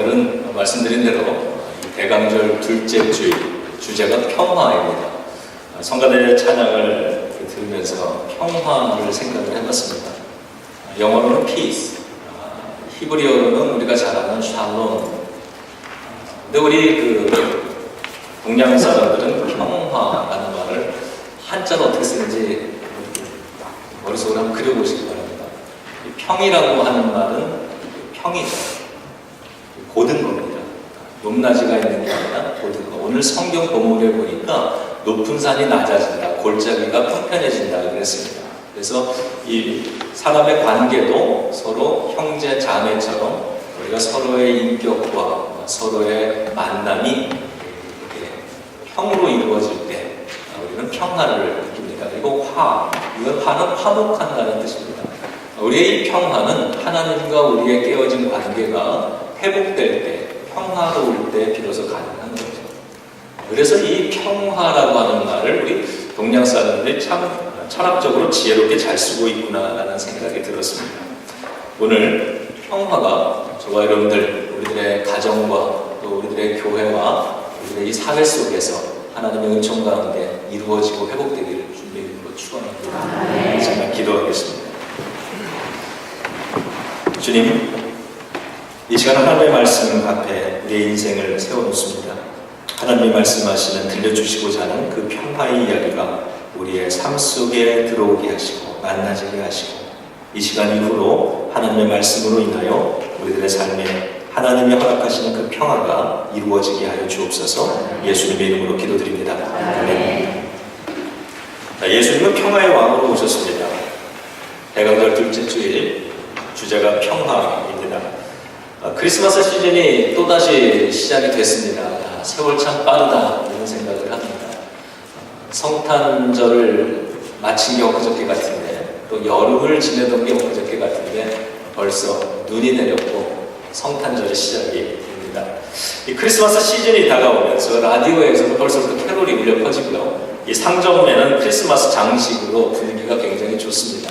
오늘은 말씀드린 대로 대강절 둘째 주일 주제가 평화입니다. 성가대 찬양을 들으면서 평화를 생각을 해봤습니다. 영어로는 peace, 히브리어로는 우리가 잘 아는 샬롬. 근데 우리 동양 사람들은 평화라는 말을 한자로 어떻게 쓰는지 머릿속으로 한번 그려보시기 바랍니다. 평이라고 하는 말은 평이죠. 고든 겁니다. 높낮이가 있는 게 아니라 고든 거. 오늘 성경 본문에 보니까 높은 산이 낮아진다, 골짜기가 평편해진다 그랬습니다. 그래서 이 사람의 관계도 서로 형제 자매처럼 우리가 서로의 인격과 서로의 만남이 평으로 이루어질 때 우리는 평화를 느낍니다. 그리고 이건 화는 화목한다는 뜻입니다. 우리의 이 평화는 하나님과 우리의 깨어진 관계가 회복될 때, 평화로울 때 비로소 가능한 거죠. 그래서 이 평화라고 하는 말을 우리 동양 사람들이 참 철학적으로 지혜롭게 잘 쓰고 있구나라는 생각이 들었습니다. 오늘 평화가 저와 여러분들, 우리들의 가정과 또 우리들의 교회와 우리들의 이 사회 속에서 하나님의 은총 가운데 이루어지고 회복되기를 주님의 이름으로 축원합니다. 정말 기도하겠습니다. 주님, 이 시간 하나님의 말씀 앞에 우리의 인생을 세워놓습니다. 하나님의 말씀하시는 들려주시고자 하는 그 평화의 이야기가 우리의 삶 속에 들어오게 하시고 만나지게 하시고 이 시간 이후로 하나님의 말씀으로 인하여 우리들의 삶에 하나님이 허락하시는 그 평화가 이루어지게 하여 주옵소서. 예수님의 이름으로 기도드립니다. 아멘. 예수님은 평화의 왕으로 오셨습니다. 대강절 둘째 주일 주제가 평화입니다. 크리스마스 시즌이 또다시 시작이 됐습니다. 세월 참 빠르다 이런 생각을 합니다. 성탄절을 마친 게 엊그저께 같은데 또 여름을 지내던 게 엊그저께 같은데 벌써 눈이 내렸고 성탄절의 시작이 됩니다. 이 크리스마스 시즌이 다가오면서 라디오에서도 벌써부터 캐롤이 울려 퍼지고요. 이 상점에는 크리스마스 장식으로 분위기가 굉장히 좋습니다.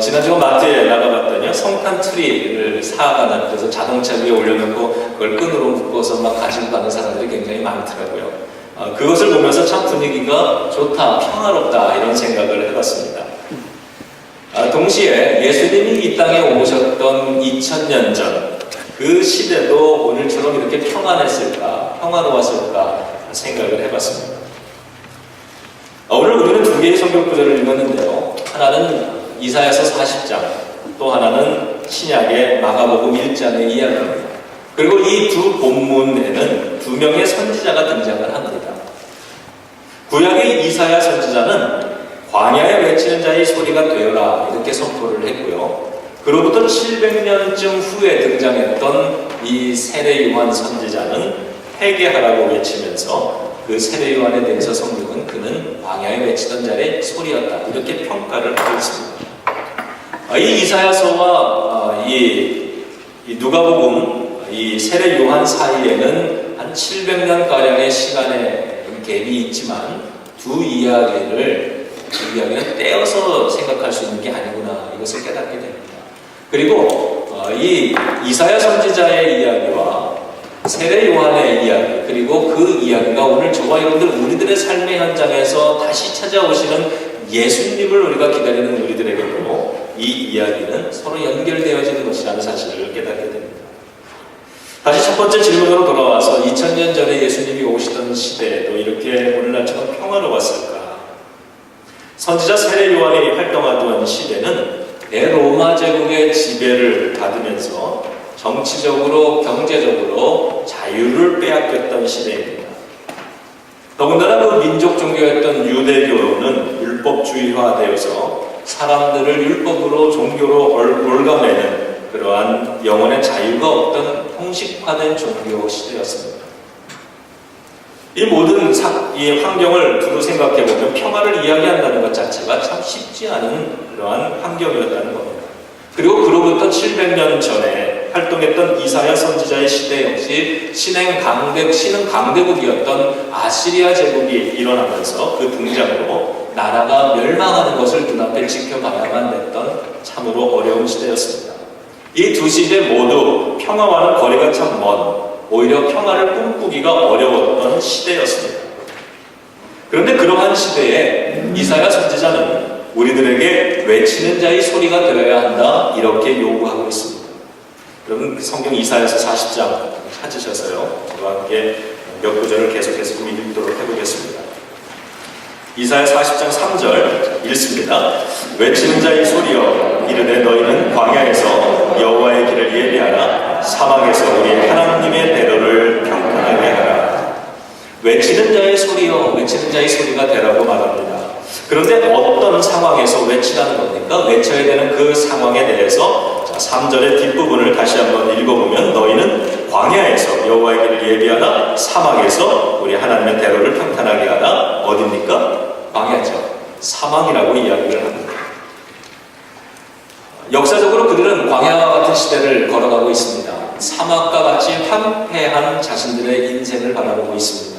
지난주 마트에 나가봤더니 성탄 트리를 사가는, 그래서 자동차 위에 올려놓고 그걸 끈으로 묶어서 막 가지고 가는 사람들이 굉장히 많더라고요. 그것을 보면서 참 분위기가 좋다, 평화롭다 이런 생각을 해봤습니다. 동시에 예수님이 이 땅에 오셨던 2000년 전 그 시대도 오늘처럼 이렇게 평안했을까, 평화로웠을까 생각을 해봤습니다. 오늘 우리는 두 개의 성경 구절을 읽었는데요. 하나는 이사야서 40장, 또 하나는 신약의 마가복음 1장의 이야기입니다. 그리고 이 두 본문에는 두 명의 선지자가 등장을 합니다. 구약의 이사야 선지자는 광야에 외치는 자의 소리가 되어라 이렇게 선포를 했고요. 그로부터 700년쯤 후에 등장했던 이 세례 요한 선지자는 회개하라고 외치면서 그 세례 요한에 대해서 성경은 그는 광야에 외치던 자의 소리였다 이렇게 평가를 하고 있습니다. 이 이사야서와 이 누가복음, 이 세례 요한 사이에는 한 700년 가량의 시간의 갭이 있지만 두 이야기는 떼어서 생각할 수 있는 게 아니구나 이것을 깨닫게 됩니다. 그리고 이 이사야 선지자의 이야기와 세례 요한의 이야기, 그리고 그 이야기가 오늘 저와 여러분들 우리들의 삶의 현장에서 다시 찾아오시는 예수님을 우리가 기다리는 우리들에게도 이 이야기는 서로 연결되어지는 것이라는 사실을 깨닫게 됩니다. 다시 첫 번째 질문으로 돌아와서 2000년 전에 예수님이 오시던 시대에도 이렇게 오늘날처럼 평화로웠을까? 선지자 세례 요한이 활동하던 시대는 대로마 제국의 지배를 받으면서 정치적으로, 경제적으로 자유를 빼앗겼던 시대입니다. 더군다나 그 민족 종교였던 유대교는 율법주의화되어서 사람들을 율법으로 종교로 올가매는 그러한 영혼의 자유가 없던 형식화된 종교 시대였습니다. 이 모든 이 환경을 두루 생각해보면 평화를 이야기한다는 것 자체가 참 쉽지 않은 그러한 환경이었다는 겁니다. 그리고 그로부터 700년 전에 활동했던 이사야 선지자의 시대 역시 신흥 강대국이었던 아시리아 제국이 일어나면서 그 등장으로 나라가 멸망하는 것을 눈앞에 지켜봐야만 됐던 참으로 어려운 시대였습니다. 이 두 시대 모두 평화와는 거리가 참 먼, 오히려 평화를 꿈꾸기가 어려웠던 시대였습니다. 그런데 그러한 시대에 이사야 선지자는 우리들에게 외치는 자의 소리가 되어야 한다, 이렇게 요구하고 있습니다. 여러분 성경 이사야서 40장 찾으셔서요, 저와 함께 몇 구절을 계속해서 읽도록 해보겠습니다. 이사야 40장 3절 읽습니다. 외치는 자의 소리여, 이르되 너희는 광야에서 여호와의 길을 예비하라, 사막에서 우리 하나님의 대로를 평탄하게 하라. 외치는 자의 소리여, 외치는 자의 소리가 되라고 말합니다. 그런데 어떤 상황에서 외치라는 겁니까? 외쳐야 되는 그 상황에 대해서 3절의 뒷부분을 다시 한번 읽어보면, 너희는 광야에서 여호와의 길을 예비하라, 사막에서 우리 하나님의 대로를 평탄하게 하라. 어디입니까? 광야죠. 사막이라고 이야기를 합니다. 역사적으로 그들은 광야와 같은 시대를 걸어가고 있습니다. 사막과 같이 황폐한 자신들의 인생을 바라보고 있습니다.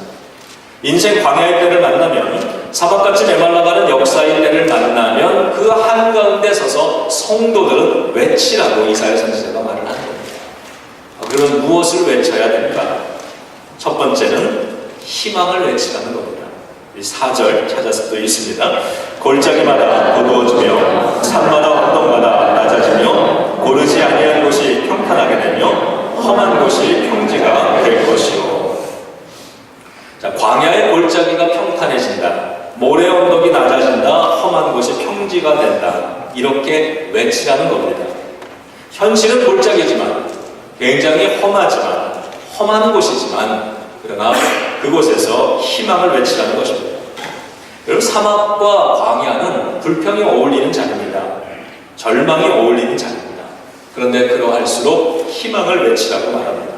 인생 광야의 때를 만나면, 사막같이 메말라가는 역사의 때를 만나면 그 한가운데 서서 성도들은 외치라고 이사야 선지자가 말을 하는 겁니다. 그러면 무엇을 외쳐야 될까? 첫 번째는 희망을 외치라는 겁니다. 4절 찾아서 또 있습니다. 골짜기마다 어두워지며 산마다 언덕마다 낮아지며 고르지 아니한 곳이 평탄하게 되며 험한 곳이 평지가 될 것이요. 자, 광야의 골짜기가 평탄해진다, 모래 언덕이 낮아진다, 험한 곳이 평지가 된다, 이렇게 외치라는 겁니다. 현실은 골짜기지만, 굉장히 험한 곳이지만, 그러나 그곳에서 희망을 외치라는 것입니다. 여러분, 사막과 광야는 불평이 어울리는 자리입니다. 절망이 어울리는 자리입니다. 그런데 그러할수록 희망을 외치라고 말합니다.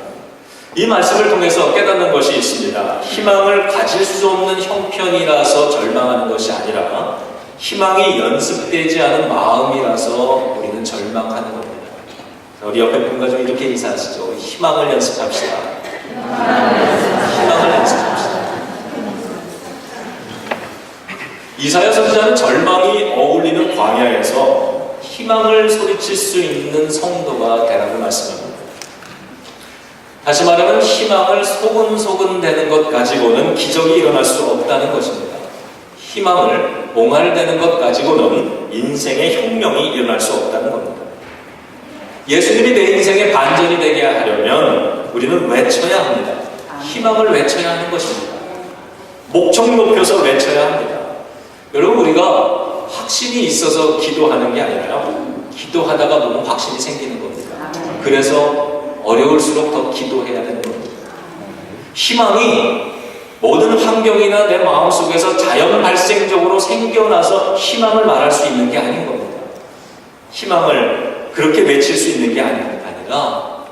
이 말씀을 통해서 깨닫는 것이 있습니다. 희망을 가질 수 없는 형편이라서 절망하는 것이 아니라 희망이 연습되지 않은 마음이라서 우리는 절망하는 겁니다. 우리 옆에 분과 좀 이렇게 인사하시죠. 희망을 연습합시다. 희망을 연습합시다. 이사야 선지자는 절망이 어울리는 광야에서 희망을 소리칠 수 있는 성도가 되라고 말씀합니다. 다시 말하면 희망을 소근소근 되는 것 가지고는 기적이 일어날 수 없다는 것입니다. 희망을 옹알대는 것 가지고는 인생의 혁명이 일어날 수 없다는 겁니다. 예수님이 내 인생의 반전이 되게 하려면 우리는 외쳐야 합니다. 희망을 외쳐야 하는 것입니다. 목청 높여서 외쳐야 합니다. 여러분, 우리가 확신이 있어서 기도하는 게 아니라요, 기도하다가 보면 확신이 생기는 겁니다. 그래서 어려울수록 더 기도해야 되는 겁니다. 희망이 모든 환경이나 내 마음속에서 자연 발생적으로 생겨나서 희망을 말할 수 있는 게 아닌 겁니다. 희망을 그렇게 외칠 수 있는 게 아니라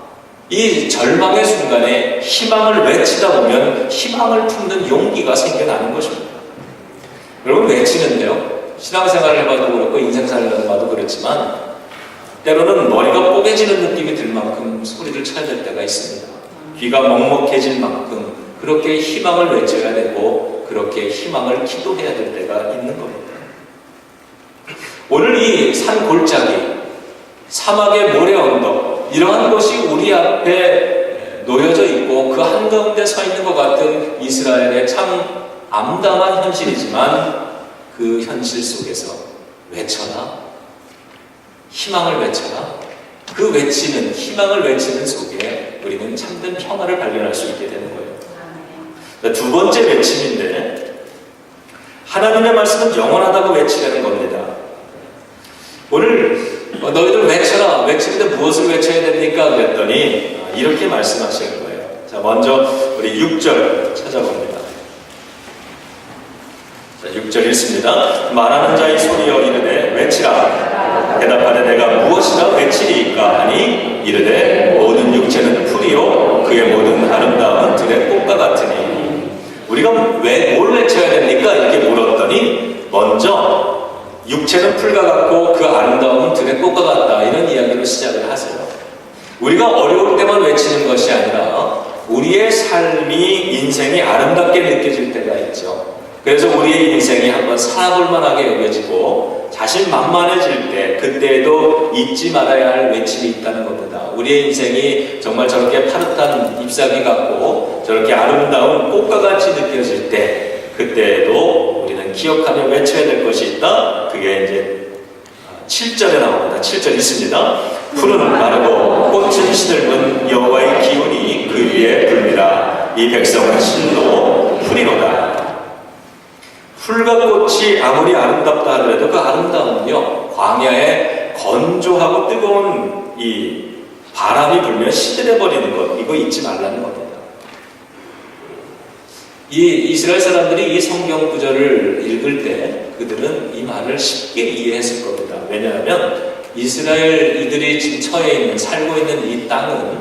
이 절망의 순간에 희망을 외치다 보면 희망을 품는 용기가 생겨나는 것입니다. 여러분, 외치는데요, 신앙생활을 해봐도 그렇고 인생살을 해봐도 그렇지만 때로는 머리가 뽀개지는 느낌이 들 만큼 소리를 쳐야 될 때가 있습니다. 귀가 먹먹해질 만큼 그렇게 희망을 외쳐야 되고 그렇게 희망을 기도해야 될 때가 있는 겁니다. 오늘 이 산 골짜기, 사막의 모래 언덕, 이러한 것이 우리 앞에 놓여져 있고 그 한가운데 서 있는 것 같은 이스라엘의 참 암담한 현실이지만, 그 현실 속에서 외쳐라, 희망을 외쳐라. 그 외치는, 희망을 외치는 속에 우리는 참된 평화를 발견할 수 있게 되는 거예요. 두 번째 외침인데, 하나님의 말씀은 영원하다고 외치려는 겁니다. 오늘 너희들 외쳐라, 외치는데 무엇을 외쳐야 됩니까? 그랬더니 이렇게 말씀하시는 거예요. 자, 먼저 우리 6절 찾아봅니다. 자, 6절 읽습니다. 말하는 자의 소리여 이르되 외치라. 대답하되 내가 무엇이라 외치리이까 하니 이르되 모든 육체는 풀이요 그의 모든 아름다움은 들의 꽃과 같으니. 우리가 뭘 외쳐야 됩니까? 이렇게 물었더니 먼저 육체는 풀과 같고 그 아름다움은 들의 꽃과 같다, 이런 이야기로 시작을 하세요. 우리가 어려울 때만 외치는 것이 아니라 우리의 삶이, 인생이 아름답게 느껴질 때가 있죠. 그래서 우리의 인생이 한번 살아볼 만하게 여겨지고 자신만만해질 때 그때에도 잊지 말아야 할 외침이 있다는 겁니다. 우리의 인생이 정말 저렇게 파릇한 잎사귀 같고 저렇게 아름다운 꽃과 같이 느껴질 때 그때에도 우리는 기억하며 외쳐야 될 것이 있다. 그게 이제 7절에 나옵니다. 7절 있습니다. 풀은 마르고 꽃은 시들면 여호와의 기운이 그 위에 불리라. 이 백성은 실로 풀이로다. 풀과 꽃이 아무리 아름답다 하더라도 그 아름다움은요, 광야에 건조하고 뜨거운 이 바람이 불면 시들해버리는 것, 이거 잊지 말라는 겁니다. 이 이스라엘 사람들이 이 성경 구절을 읽을 때 그들은 이 말을 쉽게 이해했을 겁니다. 왜냐하면 이스라엘 이들이 지금 처해 있는, 살고 있는 이 땅은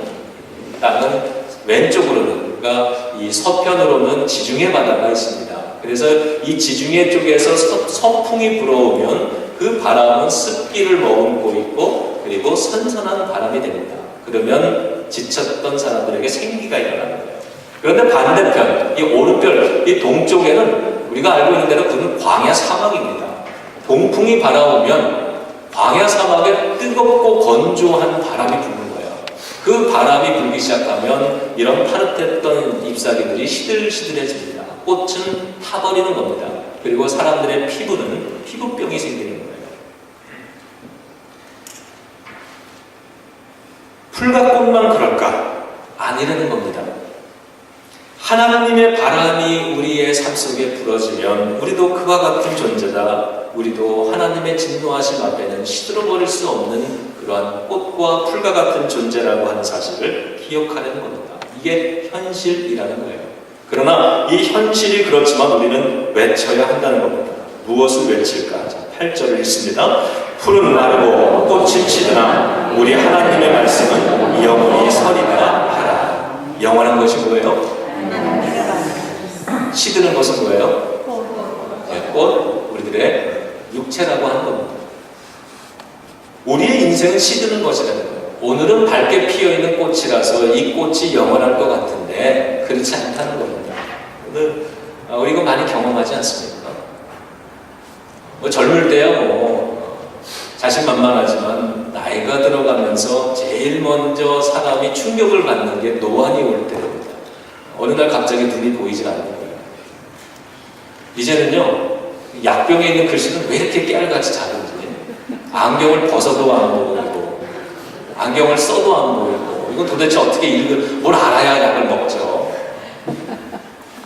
왼쪽으로는, 그러니까 이 서편으로는 지중해 바다가 있습니다. 그래서 이 지중해 쪽에서 서풍이 불어오면 그 바람은 습기를 머금고 있고 그리고 선선한 바람이 됩니다. 그러면 지쳤던 사람들에게 생기가 일어나는 거예요. 그런데 반대편, 이 오른편, 이 동쪽에는 우리가 알고 있는 대로 그는 광야 사막입니다. 동풍이 바라오면 광야 사막에 뜨겁고 건조한 바람이 부는 거예요. 그 바람이 불기 시작하면 이런 파릇했던 잎사귀들이 시들시들해집니다. 꽃은 타버리는 겁니다. 그리고 사람들의 피부는 피부병이 생기는 거예요. 풀과 꽃만 그럴까? 아니라는 겁니다. 하나님의 바람이 우리의 삶 속에 불어지면 우리도 그와 같은 존재다. 우리도 하나님의 진노하심 앞에는 시들어버릴 수 없는 그러한 꽃과 풀과 같은 존재라고 하는 사실을 기억하려는 겁니다. 이게 현실이라는 거예요. 그러나 이 현실이 그렇지만 우리는 외쳐야 한다는 겁니다. 무엇을 외칠까? 8절을 읽습니다. 풀은 마르고 꽃은 시드나 우리 하나님의 말씀은 영원히 서리라 하라. 영원한 것이 뭐예요? 시드는 것은 뭐예요? 꽃, 우리들의 육체라고 하는 겁니다. 우리의 인생은 시드는 것이라는 거예요. 오늘은 밝게 피어있는 꽃이라서 이 꽃이 영원할 것 같은데 그렇지 않다는 겁니다. 우리 이거 많이 경험하지 않습니까? 뭐 젊을 때야 자신만만하지만 나이가 들어가면서 제일 먼저 사람이 충격을 받는 게 노안이 올 때입니다. 어느 날 갑자기 눈이 보이지 않는 거예요. 이제는요, 약병에 있는 글씨는 왜 이렇게 깨알같이 작은지, 안경을 벗어도 안 보이고 안경을 써도 안 보이고, 이건 도대체 어떻게 뭘 알아야 약을 먹죠.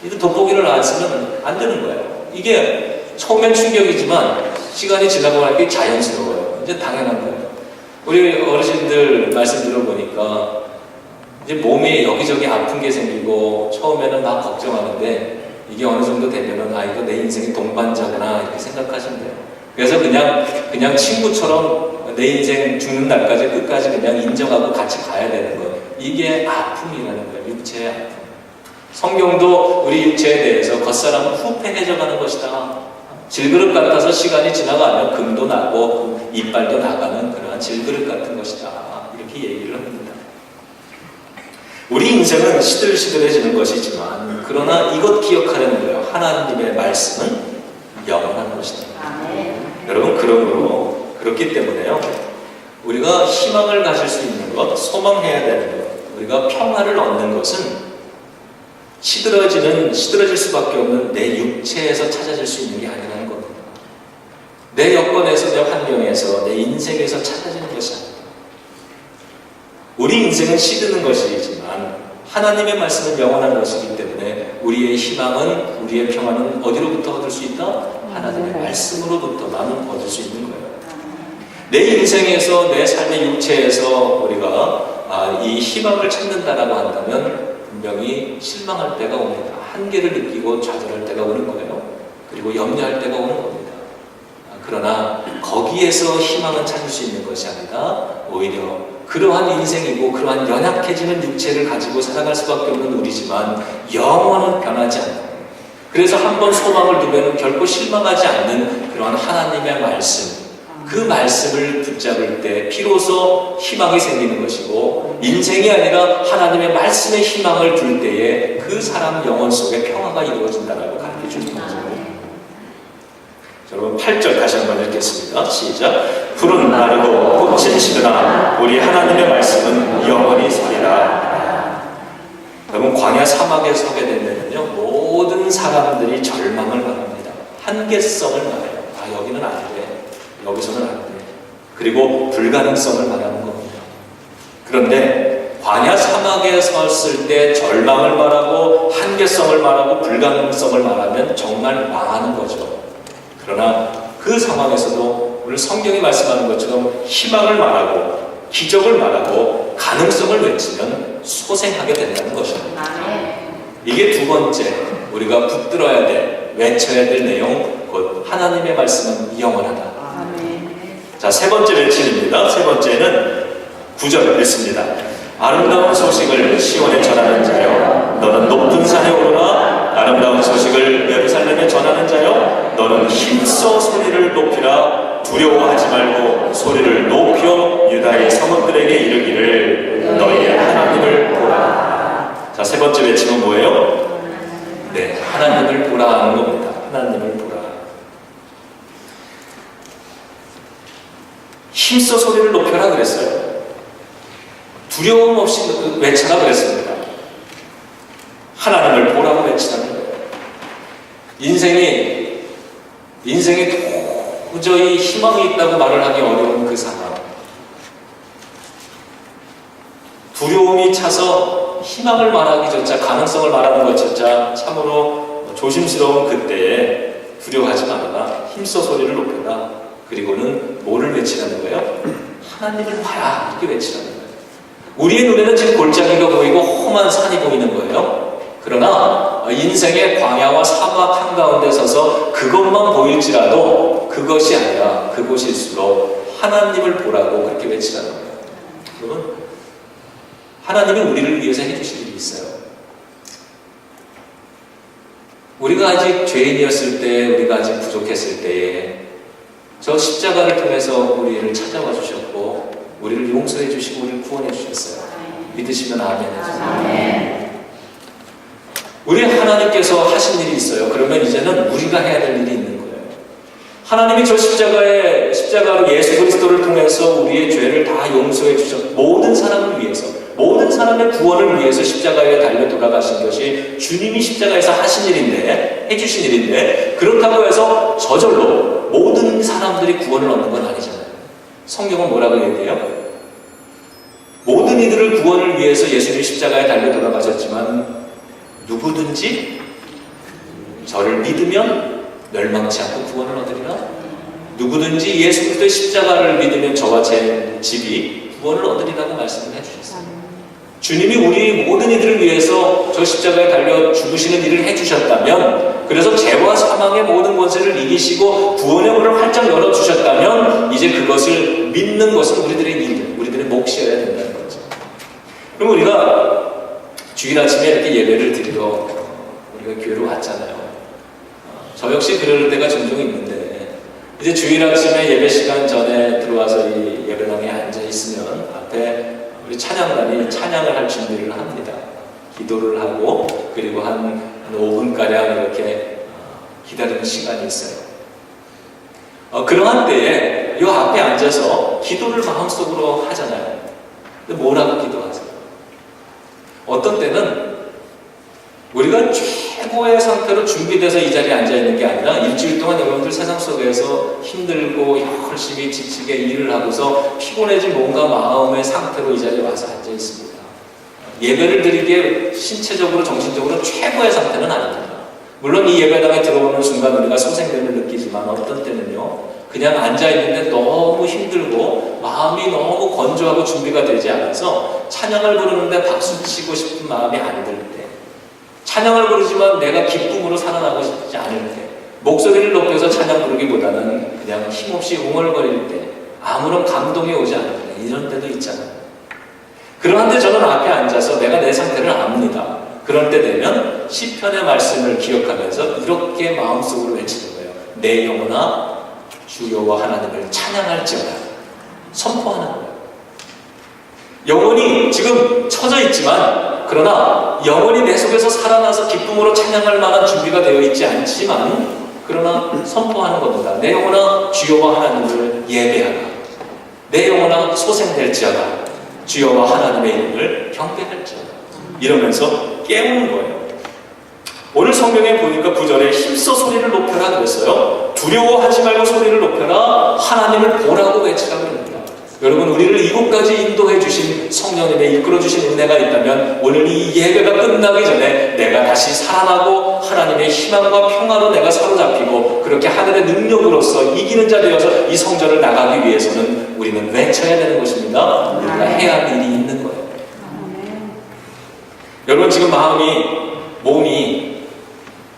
이거 돋보기를 안 쓰면 안 되는 거예요. 이게 처음엔 충격이지만 시간이 지나고 나니까 자연스러워요. 이제 당연한 거예요. 우리 어르신들 말씀 들어보니까 이제 몸이 여기저기 아픈 게 생기고 처음에는 막 걱정하는데 이게 어느 정도 되면은 이거 내 인생의 동반자구나 이렇게 생각하신대요. 그래서 그냥 친구처럼 내 인생 죽는 날까지 끝까지 그냥 인정하고 같이 가야 되는 거예요. 이게 아픔이라는 거예요. 육체의 아픔. 성경도 우리 육체에 대해서 겉사람은 후패해져 가는 것이다. 질그릇 같아서 시간이 지나가면 금도 나고 이빨도 나가는 그러한 질그릇 같은 것이다. 이렇게 얘기를 합니다. 우리 인생은 시들시들해지는 것이지만 그러나 이것 기억하려는 거예요. 하나님의 말씀은 영원한 것이다. 여러분 그렇기 때문에요. 우리가 희망을 가질 수 있는 것, 소망해야 되는 것, 우리가 평화를 얻는 것은 시들어질 수밖에 없는 내 육체에서 찾아질 수 있는 게 아니라는 겁니다. 내 여건에서, 내 환경에서, 내 인생에서 찾아지는 것이 아닙니다. 우리 인생은 시드는 것이지만 하나님의 말씀은 영원한 것이기 때문에 우리의 희망은, 우리의 평화는 어디로부터 얻을 수 있다? 하나님의 말씀으로부터만 얻을 수 있는 거예요. 내 인생에서, 내 삶의 육체에서 우리가 이 희망을 찾는다라고 한다면 분명히 실망할 때가 옵니다. 한계를 느끼고 좌절할 때가 오는 거예요. 그리고 염려할 때가 오는 겁니다. 그러나 거기에서 희망은 찾을 수 있는 것이 아니라 오히려 그러한 인생이고 그러한 연약해지는 육체를 가지고 살아갈 수밖에 없는 우리지만 영원은 변하지 않는, 그래서 한번 소망을 두면 결코 실망하지 않는 그러한 하나님의 말씀, 그 말씀을 붙잡을 때 비로소 희망이 생기는 것이고, 인생이 아니라 하나님의 말씀에 희망을 둘 때에 그 사람 영혼 속에 평화가 이루어진다라고 가르쳐 주는 거죠. 여러분 8절 다시 한번 읽겠습니다. 시작. 푸른 마르고 꽃은 시드나 우리 하나님의 말씀은 영원히 서리라. 여러분 광야 사막에 서게 되면요 모든 사람들이 절망을 말합니다. 한계성을 말해요. 아 여기는 안 돼. 여기서는 안 돼. 그리고 불가능성을 말하는 겁니다. 그런데 광야 사막에 섰을 때 절망을 말하고 한계성을 말하고 불가능성을 말하면 정말 망하는 거죠. 그러나 그 상황에서도 오늘 성경이 말씀하는 것처럼 희망을 말하고 기적을 말하고 가능성을 외치면 소생하게 된다는 것입니다. 이게 두 번째 우리가 붙들어야 될 외쳐야 될 내용 곧 하나님의 말씀은 영원하다. 자, 세 번째 외침입니다. 세 번째는 9절 읽습니다. 아름다운 소식을 시온에 전하는 자여 너는 높은 산에 오르라. 아름다운 소식을 예루살렘에 전하는 자여 너는 힘써 소리를 높이라. 두려워하지 말고 소리를 높여 유다의 성읍들에게 이르기를 너희의 하나님을 보라. 자, 세 번째 외침은 뭐예요? 네, 하나님을 보라 하는 겁니다. 하나님을 보라. 힘써 소리를 높여라 그랬어요. 두려움 없이 외쳐라 그랬습니다. 하나님을 보라고 외치라는 거예요. 인생에 도저히 희망이 있다고 말을 하기 어려운 그 상황. 두려움이 차서 희망을 말하기조차 가능성을 말하는 것조차 참으로 조심스러운 그때에 두려워하지 말아라. 힘써 소리를 높여라. 그리고는 뭐를 외치라는 거예요? 하나님을 봐라. 이렇게 외치라는 거예요. 우리의 눈에는 지금 골짜기가 보이고 험한 산이 보이는 거예요. 그러나 인생의 광야와 사막 한가운데 서서 그것만 보일지라도 그것이 아니라 그곳일수록 하나님을 보라고 그렇게 외치라는 거예요. 여러분, 하나님이 우리를 위해서 해주신 일이 있어요. 우리가 아직 죄인이었을 때, 우리가 아직 부족했을 때에 저 십자가를 통해서 우리를 찾아와 주셨고 우리를 용서해 주시고 우리를 구원해 주셨어요. 믿으시면 아멘 해주세요. 우리 하나님께서 하신 일이 있어요. 그러면 이제는 우리가 해야 될 일이 있는 거예요. 하나님이 저 십자가로 예수 그리스도를 통해서 우리의 죄를 다 용서해 주셨고 모든 사람을 위해서 모든 사람의 구원을 위해서 십자가에 달려 돌아가신 것이 주님이 십자가에서 하신 일인데 해주신 일인데 그렇다고 해서 저절로 모든 사람들이 구원을 얻는 건 아니잖아요. 성경은 뭐라고 얘기해요? 모든 이들을 구원을 위해서 예수님이 십자가에 달려 돌아가셨지만 누구든지 저를 믿으면 멸망치 않고 구원을 얻으리라. 누구든지 예수 그리스도의 십자가를 믿으면 저와 제 집이 구원을 얻으리라고 말씀을 해주셨어요. 주님이 우리 모든 이들을 위해서 저 십자가에 달려 죽으시는 일을 해주셨다면 그래서 죄와 사망의 모든 권세를 이기시고 구원의 문을 활짝 열어주셨다면 이제 그것을 믿는 것은 우리들의 일, 우리들의 몫이어야 된다는 거죠. 그럼 우리가 주일 아침에 이렇게 예배를 드리러 우리가 교회로 왔잖아요. 저 역시 그럴 때가 종종 있는데 이제 주일 아침에 예배 시간 전에 들어와서 이 예배당에 앉아 있으면 앞에 우리 찬양단이 찬양을 할 준비를 합니다. 기도를 하고 그리고 한 5분가량 이렇게 기다리는 시간이 있어요. 그러한 때에 이 앞에 앉아서 기도를 마음속으로 하잖아요. 근데 뭐라고 기도하세요? 어떤 때는 우리가 최고의 상태로 준비돼서 이 자리에 앉아있는 게 아니라 일주일 동안 여러분들 세상 속에서 힘들고 열심히 지치게 일을 하고서 피곤해진 몸과 마음의 상태로 이 자리에 와서 앉아있습니다. 예배를 드리기에 신체적으로 정신적으로 최고의 상태는 아닙니다. 물론 이 예배당에 들어오는 순간 우리가 소생됨을 느끼지만 어떤 때는요 그냥 앉아있는데 너무 힘들고 마음이 너무 건조하고 준비가 되지 않아서 찬양을 부르는데 박수치고 싶은 마음이 안 들 때 찬양을 부르지만 내가 기쁨으로 살아나고 싶지 않을 때 목소리를 높여서 찬양 부르기보다는 그냥 힘없이 웅얼거릴 때 아무런 감동이 오지 않을 때 이런 때도 있잖아요. 그런데 저는 앞에 앉아서 내가 내 상태를 압니다. 그럴 때 되면 시편의 말씀을 기억하면서 이렇게 마음속으로 외치는 거예요. 내 영혼아 주 여호와 하나님을 찬양할지어다. 선포하는 거예요. 영혼이 지금 처져 있지만 그러나 영혼이 내 속에서 살아나서 기쁨으로 찬양할 만한 준비가 되어 있지 않지만 그러나 선포하는 겁니다. 내 영혼아 주여와 하나님을 예배하라. 내 영혼아 소생될지어다. 주여와 하나님의 이름을 경배할지어다. 이러면서 깨우는 거예요. 오늘 성경에 보니까 9절에 힘써 소리를 높여라 그랬어요. 두려워하지 말고 소리를 높여라. 하나님을 보라고 외치라 그럽니다. 여러분, 우리를 이곳까지 인도해 주신 성령님의 이끌어 주신 은혜가 있다면 오늘 이 예배가 끝나기 전에 내가 다시 살아나고 하나님의 희망과 평화로 내가 사로잡히고 그렇게 하늘의 능력으로서 이기는 자 되어서 이 성전을 나가기 위해서는 우리는 외쳐야 되는 것입니다. 우리가 해야 할 일이 있는 거예요. 여러분, 지금 몸이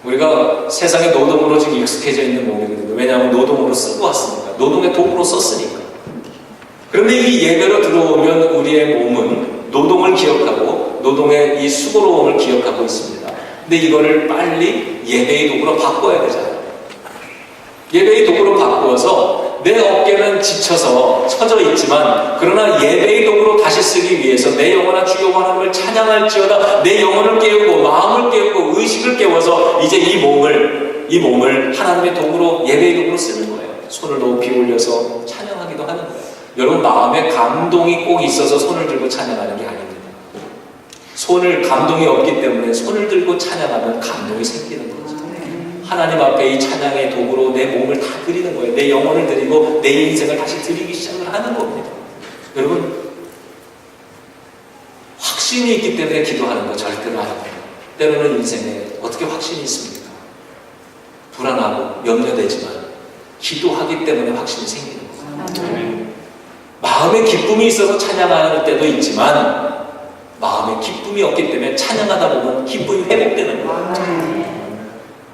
우리가 세상의 노동으로 지금 익숙해져 있는 몸이거든요. 왜냐하면 노동으로 쓰고 왔으니까. 노동의 도구로 썼으니까. 그런데 이 예배로 들어오면 우리의 몸은 노동을 기억하고 노동의 이 수고로움을 기억하고 있습니다. 근데 이거를 빨리 예배의 도구로 바꿔야 되잖아요. 예배의 도구로 바꾸어서 내 어깨는 지쳐서 처져 있지만 그러나 예배의 도구로 다시 쓰기 위해서 내 영혼아 주여 하나님을 찬양할지어다. 내 영혼을 깨우고 마음을 깨우고 의식을 깨워서 이제 이 몸을 하나님의 도구로 예배의 도구로 쓰는 거예요. 손을 높이 올려서 찬양하기도 하는 거예요. 여러분, 마음에 감동이 꼭 있어서 손을 들고 찬양하는 게 아닙니다. 감동이 없기 때문에 손을 들고 찬양하면 감동이 생기는 거죠. 하나님 앞에 이 찬양의 도구로 내 몸을 다 드리는 거예요. 내 영혼을 드리고 내 인생을 다시 드리기 시작을 하는 겁니다. 여러분, 확신이 있기 때문에 기도하는 거 절대로 아닙니다. 때로는 인생에 어떻게 확신이 있습니까? 불안하고 염려되지만 기도하기 때문에 확신이 생기는 거예요. 마음에 기쁨이 있어서 찬양하는 때도 있지만 마음에 기쁨이 없기 때문에 찬양하다 보면 기쁨이 회복되는 거예요.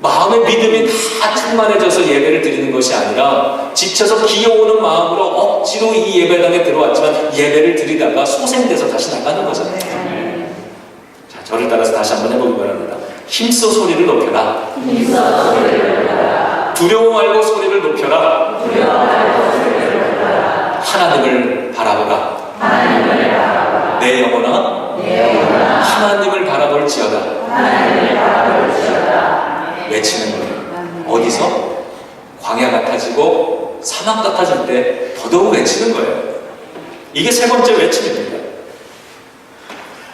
마음의 믿음이 다 충만해져서 예배를 드리는 것이 아니라 지쳐서 기어오는 마음으로 억지로 이 예배당에 들어왔지만 예배를 드리다가 소생돼서 다시 나가는 거잖아요. 자, 저를 따라서 다시 한번 해보기 바랍니다. 힘써 소리를 높여라. 두려워 말고 소리를 높여라. 하나님을 바라보라. 내 영혼아 하나님을 바라볼지어다. 외치는 거예요. 어디서? 광야 같아지고 사막 같아질 때 더더욱 외치는 거예요. 이게 세 번째 외침입니다.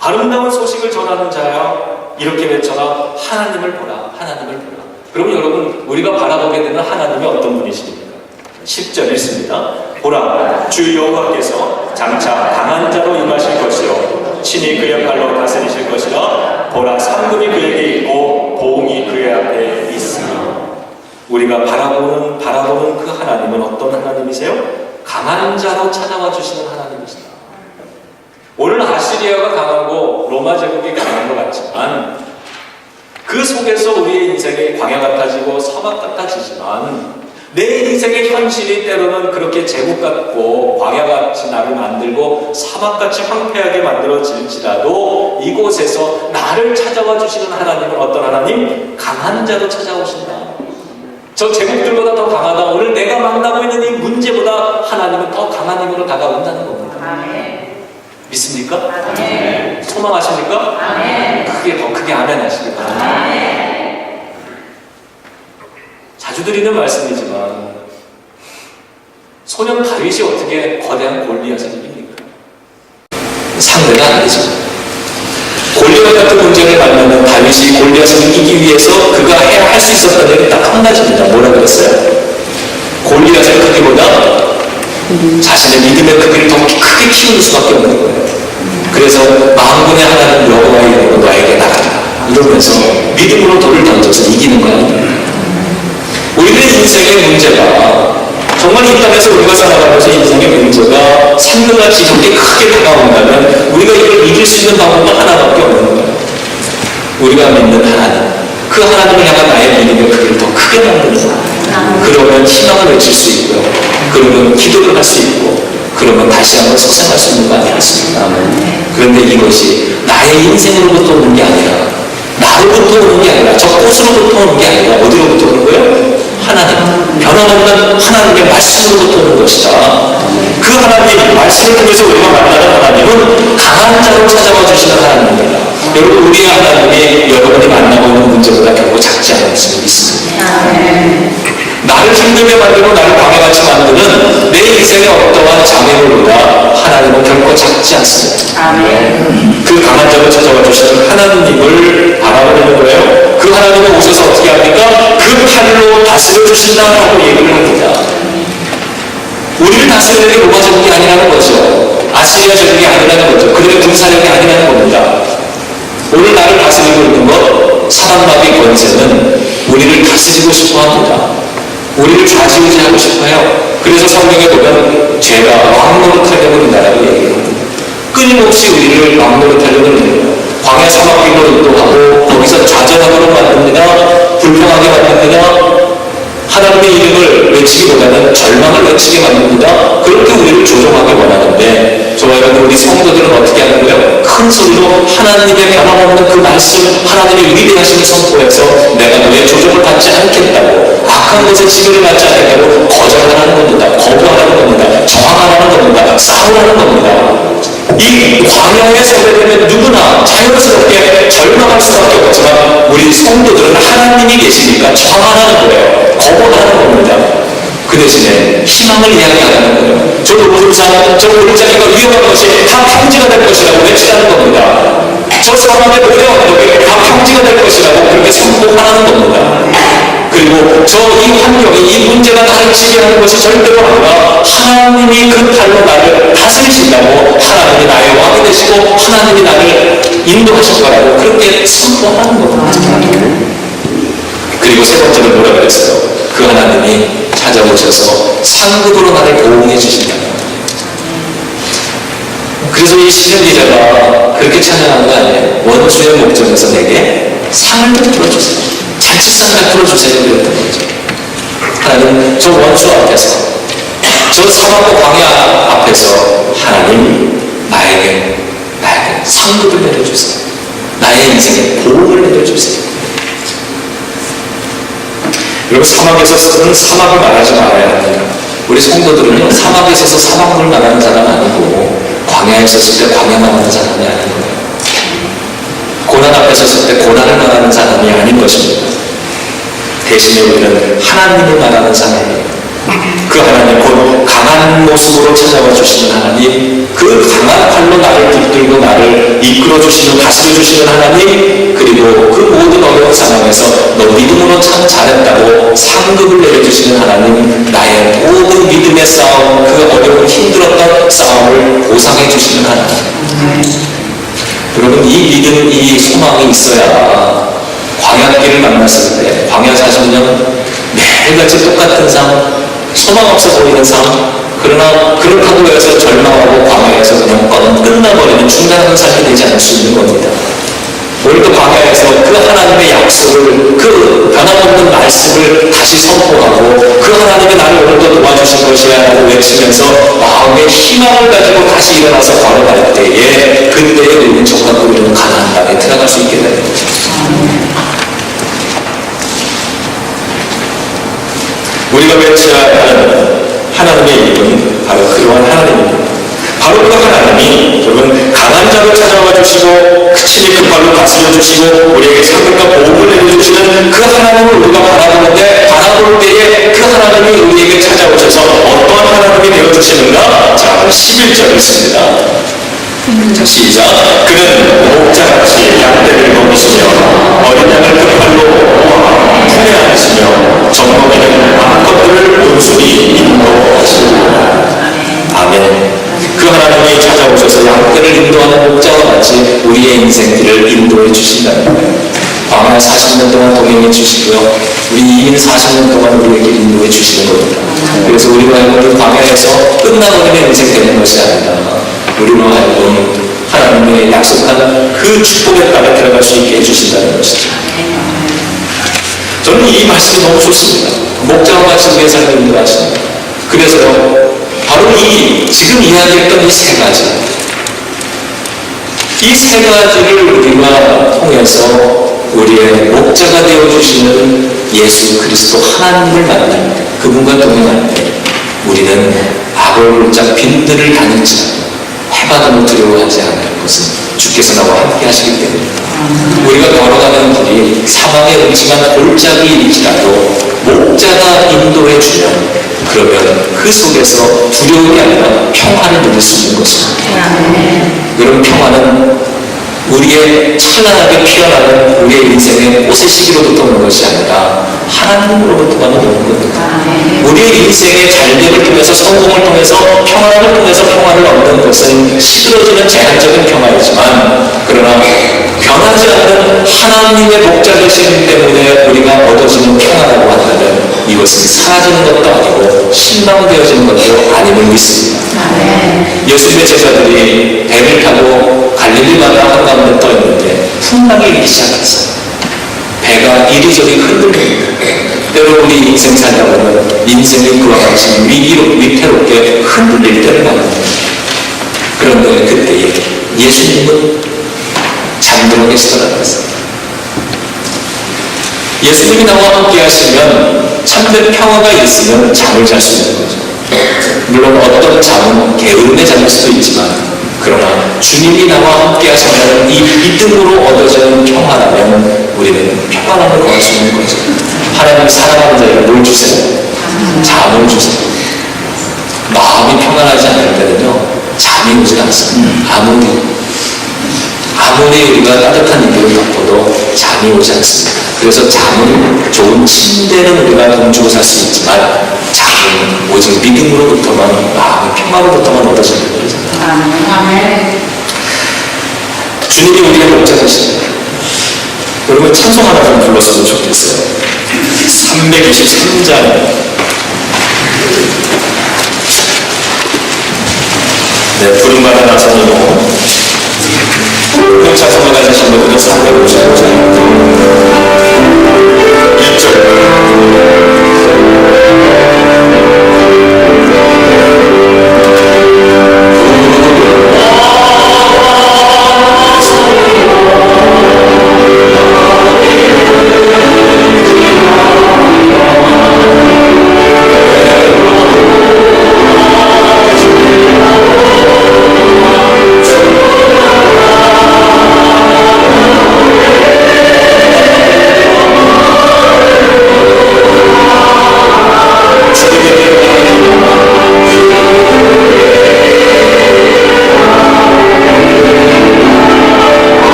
아름다운 소식을 전하는 자야, 이렇게 외쳐라. 하나님을 보라. 하나님을 보라. 그럼 여러분, 우리가 바라보게 되는 하나님이 어떤 분이십니까? 10절 읽습니다. 보라, 주 여호와께서 장차 강한 자로 임하실 것이요 친히 그의 팔로 다스리실 것이라. 보라, 상급이 그에게 있고 보응이 그의 앞에 있으니. 우리가 바라보는 그 하나님은 어떤 하나님이세요? 강한 자로 찾아와 주시는 하나님이시다. 오늘 아시리아가 강하고 로마 제국이 강한 것 같지만 그 속에서 우리의 인생이 광야 같아지고 사막 같아지지만 내 인생의 현실이 때로는 그렇게 제국 같고 광야같이 나를 만들고 사막같이 황폐하게 만들어질지라도 이곳에서 나를 찾아와 주시는 하나님은 어떤 하나님? 강한 자로 찾아오신다. 저 제국들보다 더 강하다. 오늘 내가 만나고 있는 이 문제보다 하나님은 더 강한 힘으로 다가온다는 겁니다. 믿습니까? 소망하십니까? 더 크게 아멘 하시기 바랍니다. 자주 드리는 말씀이지만 소년 다윗이 어떻게 거대한 골리앗을 이깁니까? 상대가 아니죠. 골리앗 같은 문제를 만나면 다윗이 골리앗을 이기기 위해서 그가 할 수 있었던 일이 딱 한 가지입니다. 뭐라 그랬어요? 골리앗의 크기보다 자신의 믿음의 크기를 더 크게 키우는 수밖에 없는 거예요. 그래서 만군의 하나님 여호와의 이름으로 나에게 나가라 이러면서 믿음으로 돌을 던져서 이기는 거 아닙니까? 우리의 인생의 문제가 정말 이 땅에서 우리가 살아가면서 인생의 문제가 산들같이 이렇게 크게 다가온다면 우리가 이걸 이길 수 있는 방법은 하나밖에 없는 거예요. 우리가 믿는 하나님, 그 하나님을 향한 나의 믿음의 크기를 더 크게 만드는 거예요. 그러면 희망을 외칠 수 있고요. 그러면 기도를 할 수 있고 그러면 다시 한번 소생할 수 있는 거 아니겠습니까? 그런데 이것이 나의 인생으로부터 오는 게 아니라 나로부터 오는 게 아니라 저 꽃으로부터 오는 게 아니라 어디로부터 오는 거예요? 하나님, 변함없는 하나님의 말씀으로부터 오는 것이다. 그 하나님, 말씀을 통해서 우리가 만나는 하나님은 강한 자로 찾아와 주시는 하나님입니다. 여러분, 우리의 하나님이 여러분이 만나고 있는 문제보다 결코 작지 않을 수 있습니다. 나를 힘들게 만들고 나를 방해같이 만드는 내 인생의 어떠한 장애물보다 하나님은 결코 작지 않습니다. 그 강한 자를 찾아와 주시는 하나님을 바라보는 거예요. 그 하나님이 오셔서 어떻게 합니까? 그 팔로 다스려 주신다라고 얘기를 합니다. 우리를 다스리는 게 로마 제국이 아니라는 거죠. 아시리아 제국이 아니라는 거죠. 그들의 군사력이 아니라는 겁니다. 오늘 나를 다스리고 있는 것, 사람마귀 권세는 우리를 다스리고 싶어 합니다. 우리를 좌지우지하고 싶어요. 그래서 성경에 보면 죄가 왕노릇하려고 한다라고 얘기합니다. 끊임없이 우리를 왕노릇하려고 합니다. 광야 사막길로 인도하고 거기서 좌절하도록 만듭니다. 불평하게 만듭니다. 하나님의 이름을 외치기보다는 절망을 외치게 만듭니다. 그렇게 우리를 조종하기 원하는데 저와 여러분 우리 성도들은 어떻게 하는 거예요? 큰 소리로 하나님의 변함없는 그 말씀, 하나님의 위대하심을 선포해서 내가 너의 조종을 받지 않겠다고, 악한 것에 지배를 받지 않겠다고 거절하라는 겁니다. 거부하라는 겁니다. 저항하라는 겁니다. 싸우라는 겁니다. 이 광야에 서게 되면 누구나 자연스럽게 절망할 수밖에 없지만 우리 성도들은 하나님이 계시니까 저항하라는 거예요. 거부하라는 겁니다. 그 대신에 희망을 이야기하라는 거예요. 저 오름산, 저 오름산이가 위험한 것이 다 평지가 될 것이라고 외치라는 겁니다. 저 사람의 노력, 여기 다 평지가 될 것이라고 그렇게 선포하라는 겁니다. 그리고 저 이 환경이, 이 문제가 나를 지배하는 것이 절대로 아니라 하나님이 그 팔로 나를 다스리신다고, 하나님이 나의 왕이 되시고 하나님이 나를 인도하실 거라고 그렇게 선포하는 겁니다. 그리고 세 번째로 뭐라 그랬어요? 그 하나님이 찾아오셔서 상급으로 나를 보호해 주신다. 그래서 이 시편 기자가 그렇게 찬양하는 거 아니에요? 원수의 목전에서 내게 상을 베풀어주세요. 잔치상 베풀어주세요. 그랬던 거죠. 하나님, 저 원수 앞에서, 저 사막과 광야 앞에서 하나님 나에게 상급을 내려주세요. 나의 인생에 보호를 내려주세요. 여러분, 사막에서는 사막을 말하지 말아야 합니다. 우리 성도들은요, 사막에 서서 사막을 말하는 사람 아니고 광야에 섰을 때 광야 말하는 사람이 아닌 거예요. 고난 앞에 섰을 때 고난을 말하는 사람이 아닌 것입니다. 대신에 우리는 하나님이 말하는 사람이에요. 그 하나님, 곧 강한 모습으로 찾아와 주시는 하나님, 그 강한 팔로 나를 붙들고 나를 이끌어 주시는, 다스려 주시는 하나님, 그리고 그 모든 어려운 상황에서 너 믿음으로 참 잘했다고 상급을 내려주시는 하나님, 나의 모든 믿음의 싸움, 그 어려운 힘들었던 싸움을 보상해 주시는 하나님. 여러분, 이 믿음, 이 소망이 있어야 광야길을 만났을 때, 광야 40년 매일같이 똑같은 삶, 소망 없어 보이는 삶, 그러나 그렇다고 해서 절망하고 광야에서 그냥 끝나버리는 중단하는 삶이 되지 않을 수 있는 겁니다. 오늘도 광야에서 그 하나님의 약속을, 그 변함없는 말씀을 다시 선포하고 그 하나님이 나를 오늘도 도와주실 것이야 라고 외치면서 마음의 희망을 가지고 다시 일어나서 걸어갈 때에, 그때에 우리는 적합하고 우리는 가나안 땅에 들어갈 수 있게 되는 거죠. 우리가 외쳐야 하는 하나님의 이름은 바로 그러한 하나님입니다. 바로 그 하나님이 여러분 강한 자를 찾아와 주시고 친히 그 발로 다스려 주시고 우리에게 상급과 보호를 내려주시는 그 하나님을 우리가 바라보는데, 바라볼 때에 그 하나님이 우리에게 찾아오셔서 어떤 하나님이 되어주시는가? 자, 11절 있습니다. 자, 시작. 그는 목자같이 양떼를 먹이시며 어린 양을 그 팔로 품에 안으시며 젖먹이는 암컷들을 온순히 인도하시리라. 아멘. 그 하나님이 찾아오셔서 양떼를 인도하는 목자와 같이 우리의 인생길을 인도해 주신다는 거예요. 광야 40년 동안 동행해 주시고요, 우리 2인 40년 동안 우리에게 인도해 주시는 겁니다. 그래서 우리로 하여금 광야에서 끝나버리는 인생 되는 것이 아니라 우리로 하여금 하나님의 약속한 그 축복의 땅에 들어갈 수 있게 해주신다는 것이죠. 저는 이 말씀이 너무 좋습니다. 목자와 같이 우리의 삶을 인도하십니다. 그래서요, 바로 지금 이야기했던 이 세 가지, 이 세 가지를 우리가 통해서 우리의 목자가 되어주시는 예수 그리스도 하나님을 만날 때, 그분과 동행할 때 우리는 악을 물자 빈들을 다닐지라도 해바람을 두려워하지 않을 것은 주께서 나와 함께 하시기 때문입니다. 우리가 걸어가는 길이 사망의 음침한 골짜기 일지라도 목자가 인도해 주면 그러면 그 속에서 두려움이 아니라 평안을 누릴 수 있는 것입니다. 여러분, 평안은 우리의 찬란하게 피어나는 우리의 인생의 꽃의 시기로부터 오는 것이 아니라 하나님으로부터만 오는 겁니다. 우리의 인생의 잘됨을 통해서, 성공을 통해서, 평안을 통해서 평안을 얻는 것은 시들어지는 제한적인 평안이지만, 그러나 변하지 않는 하나님의 목자 되시기 때문에 우리가 얻어지는 평안이라고 한다면 이것은 사라지는 것도 아니고 신방되어지는 것도 아님을 믿습니다. 예수님의 제자들이 배를 타고 갈릴리 바다 한가운데 떠 있는데 풍랑이 일기 시작했어요. 배가 이리저리 흔들립니다. 때로 우리 인생 살다 보면 인생이 그와 같이 위태롭게 흔들릴 때가 많습니다. 그런데 그때에 예수님은 잠들어 계시더라고요. 예수님이 나와 함께 하시면 참된 평화가 있으면 잠을 잘 수 있는 거죠. 물론 어떤 잠은 게으름의 잠일 수도 있지만, 그러나 주님이 나와 함께 하신다는 이 믿음으로 얻어지는 평안하면 우리는 평안함을 구할 수 있는 거죠. 하나님 사랑하는 자에게 뭘 주세요? 잠을 주세요. 마음이 평안하지 않을 때는요, 잠이 오지 않습니다. 아무리 우리가 따뜻한 이불을 덮어도 잠이 오지 않습니다. 그래서 잠은, 좋은 침대는 우리가 돈 주고 살 수 있지만 잠은 오직 믿음으로부터만, 마음의 평안으로부터만 얻어지는 거죠. 주님이 우리의 목자이십니다. 여러분, 찬송 하나 좀 불렀으면 좋겠어요. 323장. 네, 부름받아 나서는 그 찬송을 가지신 분들은 355장 1절.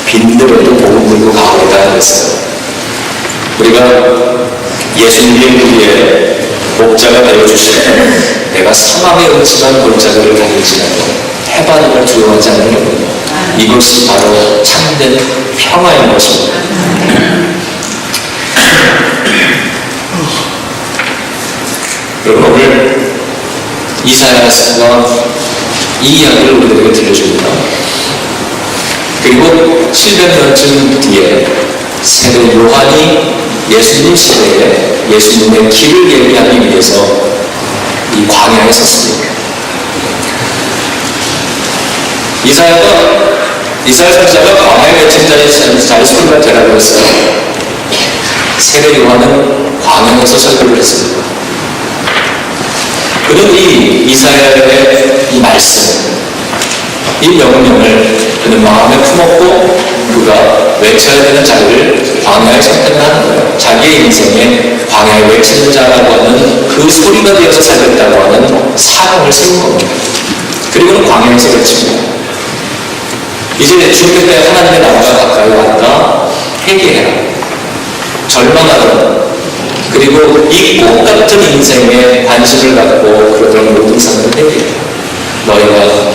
빈들에도 복음 들고 가오리다 그랬어요. 우리가 예수님의 우리의 목자가 되어주시면 내가 사망의 음침한 골짜기를 다닐지라도 해바람을 두려워하지 않는 여러분, 이것이 바로 참된 평화인 것입니다. 여러분, 오늘 이사야가 이 이야기를 우리에게 들려줍니다. 그리고 700년쯤 뒤에 세례 요한이 예수님 시대에 예수님의 길을 예비하기 위해서 이 광야에 섰습니다. 이사야 선지자가 광야에 맺힌 자의 소리가 되라고 했어요. 세례 요한은 광야에서 설교를 했습니다. 그는 이 이사야의 이 말씀, 이 명령을 그는 마음에 품었고 그가 외쳐야 되는 자리를 광야에 선택을 하는 거예요. 자기의 인생에 광야에 외치는 자라고 하는 그 소리가 되어서 살겠다고 하는 사명을 세운 겁니다. 그리고는 광야에서 외칩니다. 이제 주님께 하나님의 나라가 가까이 왔다. 회개해라. 절망하라. 그리고 이 꽃 같은 인생에 관심을 갖고 그러던 모든 사람을 회개해라. 너희가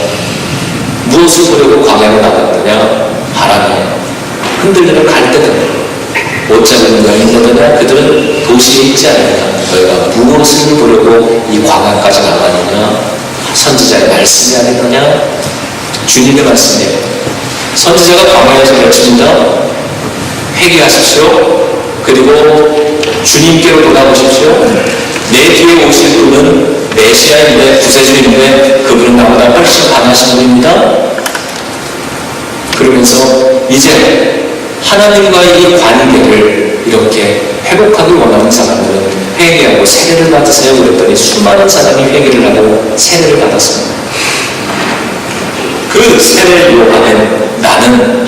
무엇을 보려고 광야로 나갔느냐? 바람에 흔들리는 갈대들, 옷자는 여인들이나 그들은 도시에 있지 않느냐? 너희가 무엇을 보려고 이 광야까지 나가느냐? 선지자의 말씀이 아니느냐? 주님의 말씀이에요. 선지자가 광야에서 외칩니다. 회개하십시오. 그리고 주님께로 돌아오십시오. 내 뒤에 오실 분은 메시아인데, 구세주인데 그분은 나보다 훨씬 강하신 분입니다. 그러면서 이제 하나님과의 이 관계를 이렇게 회복하기 원하는 사람들은 회개하고 세례를 받으세요 그랬더니 수많은 사람이 회개를 하고 세례를 받았습니다. 그 세례를 요한은 나는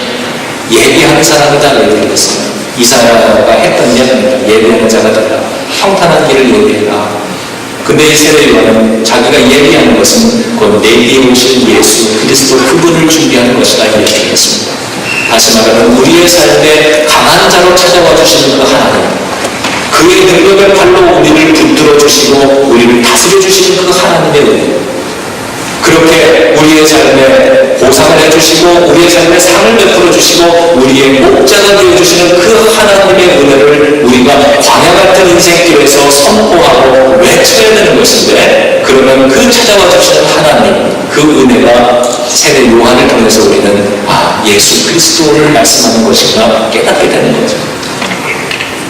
예비하는 사람이다 얘기를 했습니다. 이사야가 했던 이야기입니다. 예비하는 자가 되라. 평탄한 길을 예비해라. 근데 이 세례 요한은 자기가 예비하는 것은 곧 내게 오실 예수 그리스도 그분을 준비하는 것이다 이야기를 했습니다. 다시 말하면 우리의 삶에 강한 자로 찾아와 주시는 그 하나님, 그의 능력의 팔로 우리를 붙들어 주시고 우리를 다스려 주시는 그 하나님의 은혜, 그렇게 우리의 삶에 보상을 해주시고 우리의 삶에 상을 베풀어 주시고 우리의 목자가 되어주시는 그 하나님의 은혜를 우리가 광야 같은 인생길에서 선포하고 외쳐야 되는 것인데, 그러면 그 찾아와 주시는 하나님, 그 은혜가 세례 요한을 통해서 우리는 예수 그리스도를 말씀하는 것인가 깨닫게 되는 거죠.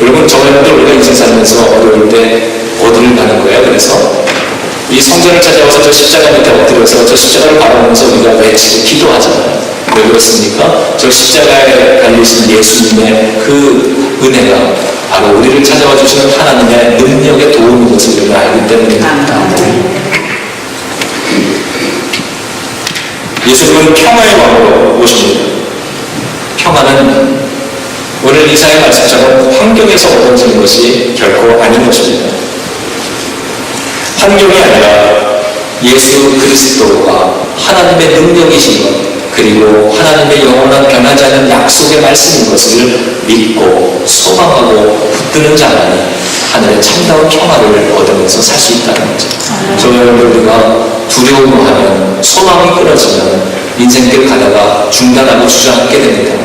여러분, 저와 여러분들 우리가 인생 살면서 어려울 때 어디를 가는 거예요? 그래서 이 성전을 찾아와서 저 십자가 밑에 엎드려서 저 십자가를 바라보면서 우리가 외치고 기도하잖아요. 왜 그렇습니까? 저 십자가에 달리신 예수님의 그 은혜가 바로 우리를 찾아와 주시는 하나님의 능력의 도움인 것을 우리가 알기 때문입니다. 예수님은 평화의 왕으로 오십니다. 평화는 오늘 이사의 말씀처럼 환경에서 얻어지는 것이 결코 아닌 것입니다. 환경이 아니라 예수 그리스도가 하나님의 능력이신 것, 그리고 하나님의 영원한 변하지 않는 약속의 말씀인 것을 믿고 소망하고 붙드는 자만이 하늘의 참다운 평화를 얻으면서 살 수 있다는 거죠. 저와 여러분, 우리가 두려움하면 소망이 끊어지면 인생길 가다가 중단하고 주저앉게 됩니다.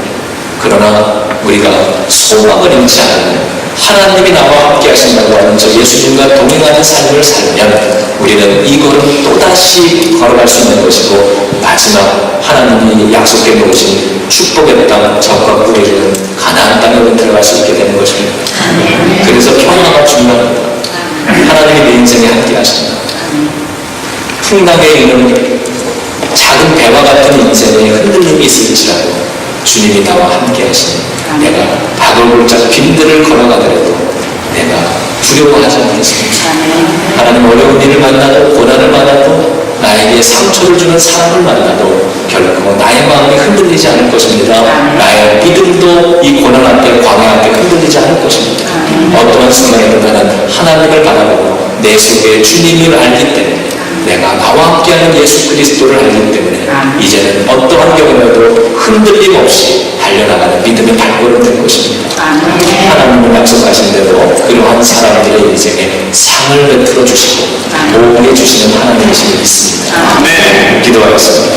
그러나 우리가 소망을 잃지 않으면 하나님이 나와 함께 하신다고 하는 저 예수님과 동행하는 삶을 살면 우리는 이 걸음 또다시 걸어갈 수 있는 것이고, 마지막 하나님이 약속해 놓으신 축복의 땅, 적과 꿀이 흐르는 가나안 땅에 들어갈 수 있게 되는 것입니다. 그래서 평화가 중요합니다. 하나님이 내 인생에 함께 하신다. 풍랑에 있는 작은 배와 같은 인생에 흔들림이 있을지라도 주님이 나와 함께 하시니 내가 다골골짝 빈들을 걸어가더라도 내가 두려워하지 않겠습니다. 하나님, 어려운 일을 만나도 고난을 만나도 나에게 상처를 주는 사람을 만나도 결코 나의 마음이 흔들리지 않을 것입니다. 나의 믿음도 이 고난 앞에, 광야 앞에 흔들리지 않을 것입니다. 어떠한 순간에도 나는 하나님을 바라보고 내 속에 주님을 알기 때문에, 내가 나와 함께하는 예수 그리스도를 알기 때문에 이제는 어떠한 경우에도 흔들림 없이 달려나가는 믿음의 발걸음 될 것입니다. 하나님을 약속하신 대로 그러한 사람들의 인생에 상을 베풀어 주시고 보호해 주시는 하나님이심을 믿습니다. 기도하겠습니다.